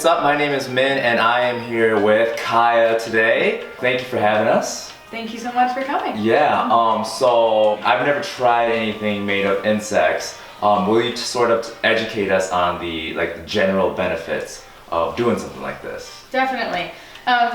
what's up? My name is Min and I am here with Kiah today. Thank you for having us. Thank you so much for coming. Yeah, so I've never tried anything made of insects. Will you sort of educate us on the general benefits of doing something like this? Definitely.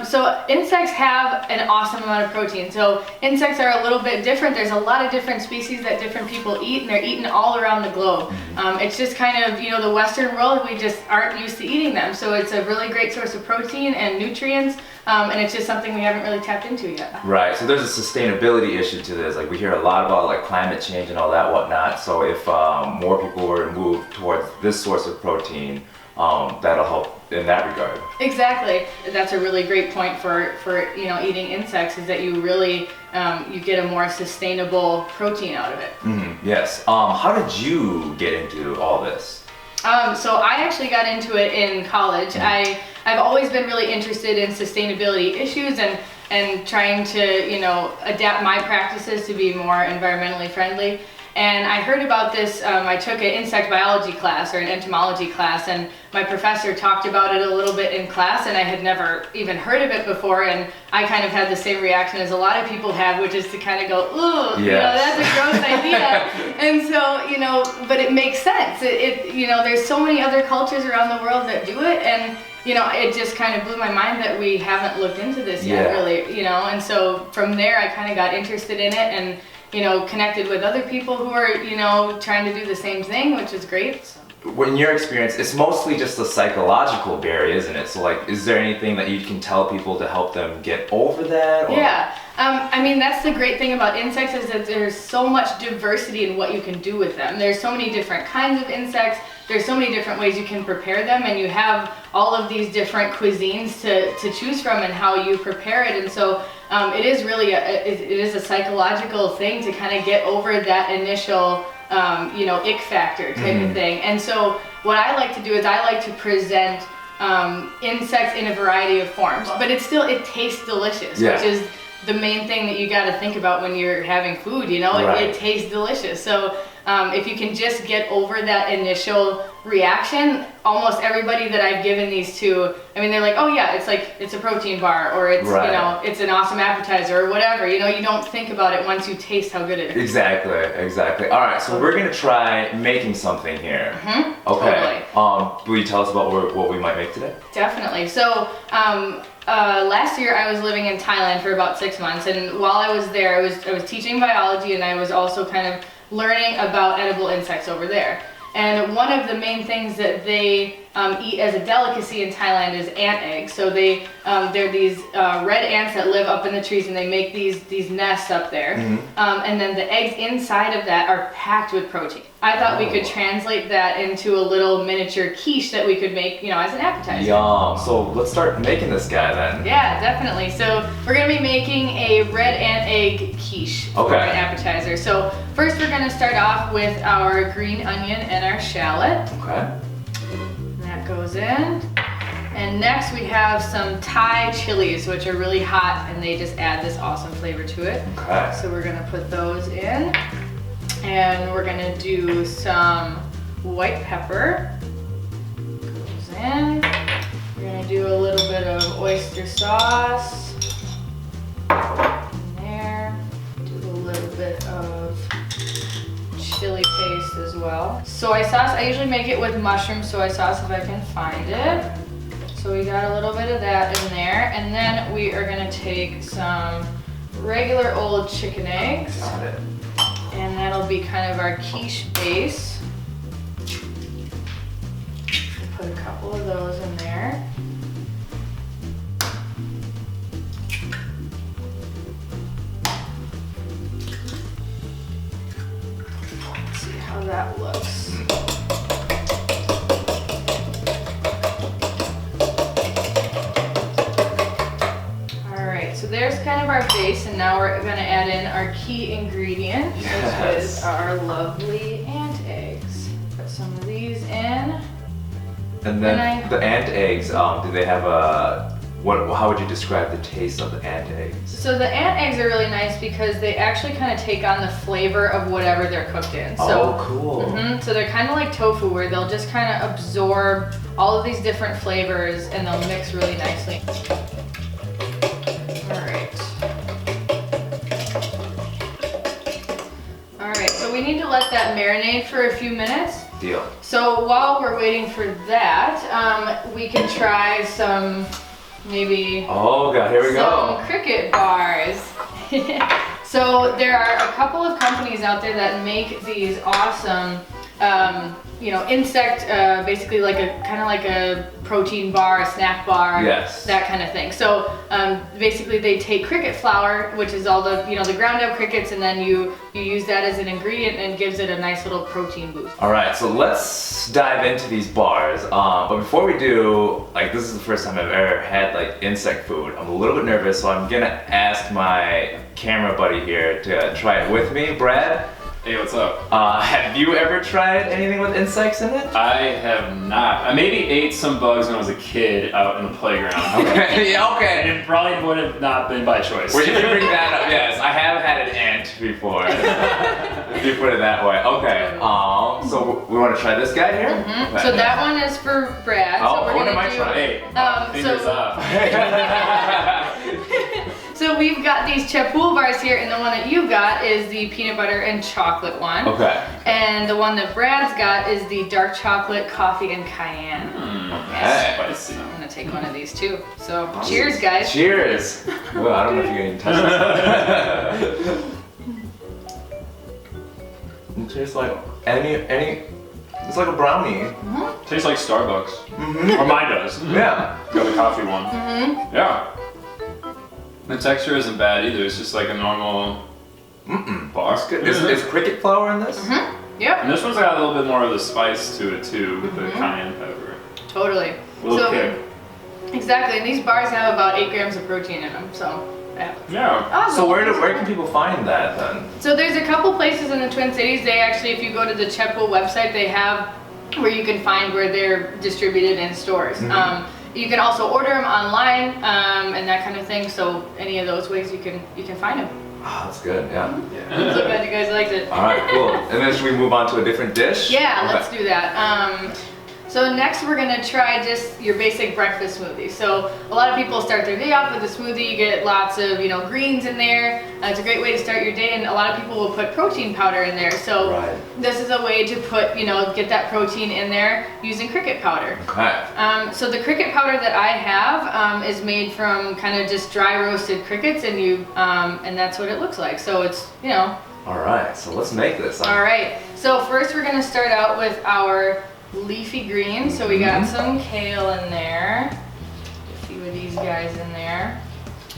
So insects have an awesome amount of protein. So insects are a little bit different. There's a lot of different species that different people eat, and they're eaten all around the globe. It's just kind of, the Western world, we just aren't used to eating them. So it's a really great source of protein and nutrients, and it's just something we haven't really tapped into yet. Right, so there's a sustainability issue to this. Like we hear a lot about climate change and all that whatnot. So if more people were to move towards this source of protein, that'll help in that regard. Exactly. That's a really great point for eating insects, is that you really you get a more sustainable protein out of it. Yes. How did you get into all this? So I actually got into it in college. I've always been really interested in sustainability issues and trying to adapt my practices to be more environmentally friendly. And I heard about this, I took an insect biology class or an entomology class, and my professor talked about it a little bit in class, and I had never even heard of it before, and I kind of had the same reaction as a lot of people have, which is to kind of go, ooh, yes. That's a gross idea. And so, but it makes sense. There's so many other cultures around the world that do it, and it just kind of blew my mind that we haven't looked into this yet, really, and so from there I kind of got interested in it and connected with other people who are, trying to do the same thing, which is great. In your experience, it's mostly just a psychological barrier, isn't it? So is there anything that you can tell people to help them get over that? Or? Yeah, that's the great thing about insects, is that there's so much diversity in what you can do with them. There's so many different kinds of insects. There's so many different ways you can prepare them, and you have all of these different cuisines to choose from and how you prepare it. And so it is really it is a psychological thing to kind of get over that initial ick factor type of thing. And so what I like to do is I like to present insects in a variety of forms, but it tastes delicious, which is the main thing that you got to think about when you're having food. It tastes delicious. So if you can just get over that initial reaction, almost everybody that I've given these to, they're like, oh yeah, it's a protein bar, or it's it's an awesome appetizer, or whatever. You don't think about it once you taste how good it is. Exactly. All right, so we're gonna try making something here. Okay. Totally. Will you tell us about what we might make today? Definitely. So last year I was living in Thailand for about 6 months, and while I was there, I was teaching biology, and I was also kind of learning about edible insects over there. And one of the main things that they eat as a delicacy in Thailand is ant eggs. So they're these red ants that live up in the trees, and they make these nests up there. And then the eggs inside of that are packed with protein. I thought we could translate that into a little miniature quiche that we could make, as an appetizer. Yum. So let's start making this guy then. Yeah, definitely. So we're gonna be making a red ant egg quiche for an appetizer. So first we're gonna start off with our green onion and our shallot. Okay. That goes in. And next we have some Thai chilies, which are really hot, and they just add this awesome flavor to it. Okay. So we're gonna put those in. And we're gonna do some white pepper. Goes in. We're gonna do a little bit of oyster sauce. In there. Do a little bit of chili paste as well. Soy sauce, I usually make it with mushroom soy sauce if I can find it. So we got a little bit of that in there. And then we are gonna take some regular old chicken eggs. Got it. And that'll be kind of our quiche base. Put a couple of those in there. Let's see how that looks. So there's kind of our base, and now we're going to add in our key ingredient, which is our lovely ant eggs. Put some of these in. And then the ant eggs, do they have a how would you describe the taste of the ant eggs? So the ant eggs are really nice because they actually kind of take on the flavor of whatever they're cooked in. So, cool. So they're kind of like tofu, where they'll just kind of absorb all of these different flavors and they'll mix really nicely. All right, so we need to let that marinate for a few minutes. Deal. So while we're waiting for that, we can try some, maybe Oh god, here we go. some cricket bars. So there are a couple of companies out there that make these awesome, insect, basically like a kind of like a protein bar, a snack bar, Yes. that kind of thing. So basically they take cricket flour, which is all the the ground up crickets, and then you use that as an ingredient and gives it a nice little protein boost. All right, so let's dive into these bars. But before we do, this is the first time I've ever had insect food. I'm a little bit nervous, so I'm gonna ask my camera buddy here to try it with me, Brad. Hey, what's up? Have you ever tried anything with insects in it? I have not. I maybe ate some bugs when I was a kid out in the playground. Okay, yeah, okay. And it probably would have not been by choice. Well, you can bring that up. Yes, I have had an ant before. If you put it that way. Okay. So we want to try this guy here. Okay. So that one is for Brad. Oh, so we're what gonna am I do, trying? Hey, fingers up. So we've got these Chapul bars here, and the one that you got is the peanut butter and chocolate one. Okay. And the one that Brad's got is the dark chocolate, coffee, and cayenne. Okay. Spicy. I'm gonna take one of these too. So cheers, guys. Cheers. Well, I don't know if you're gonna touch this. It tastes like it's like a brownie. Tastes like Starbucks. Or mine does. Yeah. Got the coffee one. Yeah. The texture isn't bad either. It's just like a normal bar. Is cricket flour in this? Yep. And this one's got a little bit more of the spice to it too, with the cayenne pepper. Totally. A little kick. Exactly, and these bars have about 8 grams of protein in them, so yeah. Yeah. Awesome. So where can people find that then? So there's a couple places in the Twin Cities. They actually, if you go to the Chepul website, they have where you can find where they're distributed in stores. You can also order them online and that kind of thing. So any of those ways you can find them. Oh, that's good. Yeah. I'm so glad you guys liked it. All right, cool. And then should we move on to a different dish? Yeah, Okay. let's do that. So next we're gonna try just your basic breakfast smoothie. So a lot of people start their day off with a smoothie. You get lots of greens in there. It's a great way to start your day, and a lot of people will put protein powder in there. So Right. this is a way to put get that protein in there using cricket powder. Okay. So the cricket powder that I have is made from kind of just dry roasted crickets, and and that's what it looks like. So it's All right. So let's make this. All right. So first we're gonna start out with our leafy greens. So we got some kale in there, a few of these guys in there.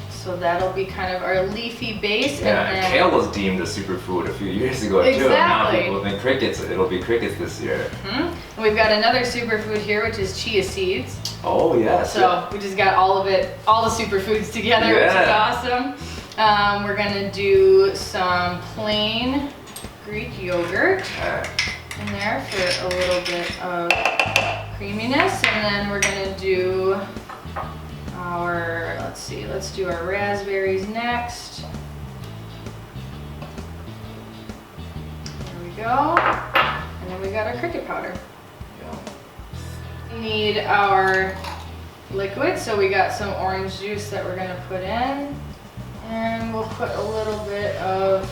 So that'll be kind of our leafy base. Yeah, and then, kale was deemed a superfood a few years ago too. Exactly. Now people think crickets. It'll be crickets this year. And we've got another superfood here, which is chia seeds. Oh yes. So we just got all of it, all the superfoods together, which is Yeah. awesome. We're gonna do some plain Greek yogurt Okay. in there for a little bit of creaminess, and then we're gonna do let's do our raspberries next. There we go. And then we got our cricket powder. Yeah. We need our liquid, so we got some orange juice that we're gonna put in, and we'll put a little bit of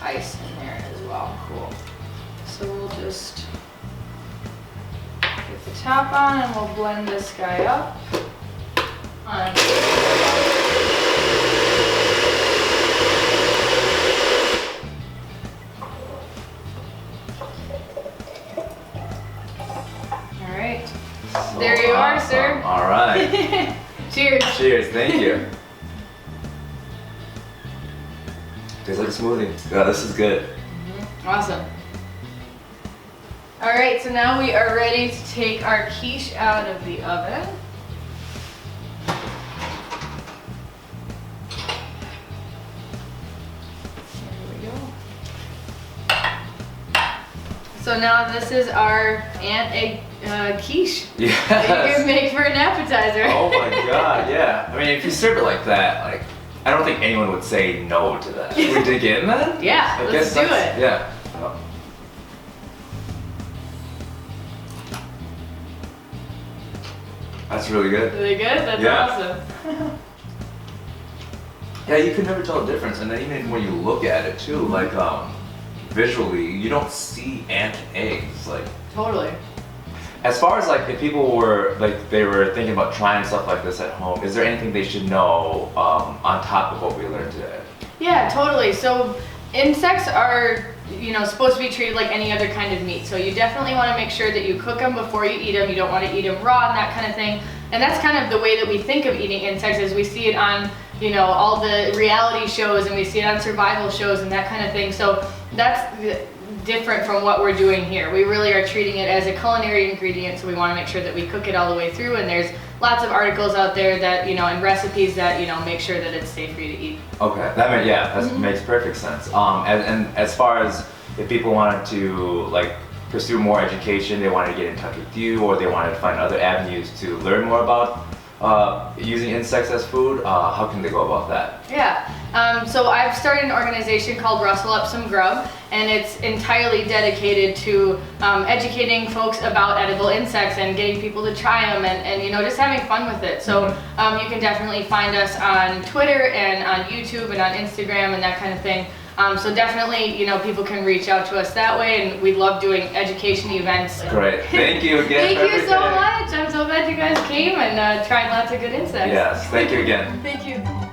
ice in there as well. Cool. So we'll just get the top on, and we'll blend this guy up. All right. There you are, sir. All right. Cheers. Cheers. Thank you. Tastes like a smoothie. Yeah, this is good. Awesome. All right, so now we are ready to take our quiche out of the oven. There we go. So now this is our ant egg quiche that you Yes. can make for an appetizer. Oh my God. Yeah, I mean, if you serve it like that, like, I don't think anyone would say no to that. Should we dig in then? Yeah, I let's guess do that's- it. Yeah. Oh. That's really good. Really good? That's Yeah. awesome. Yeah, you can never tell the difference, and then even when you look at it too, like visually, you don't see ant eggs. Like, Totally. as far as like if people were like they were thinking about trying stuff like this at home, is there anything they should know on top of what we learned today? Yeah, totally. So insects are, supposed to be treated like any other kind of meat. So you definitely want to make sure that you cook them before you eat them. You don't want to eat them raw and that kind of thing. And that's kind of the way that we think of eating insects, is we see it on, all the reality shows, and we see it on survival shows and that kind of thing. So that's different from what we're doing here. We really are treating it as a culinary ingredient, so we want to make sure that we cook it all the way through, and there's lots of articles out there that, and recipes that, make sure that it's safe for you to eat. Okay, that makes perfect sense. And as far as if people wanted to like pursue more education, they wanted to get in touch with you, or they wanted to find other avenues to learn more about using insects as food, how can they go about that? Yeah, so I've started an organization called Rustle Up Some Grub, and it's entirely dedicated to educating folks about edible insects and getting people to try them, and just having fun with it. So you can definitely find us on Twitter and on YouTube and on Instagram and that kind of thing. So definitely, people can reach out to us that way, and we love doing education events. Great, thank you again. Thank you so much. I'm so glad you guys came and tried lots of good insects. Yes, thank you again. Thank you.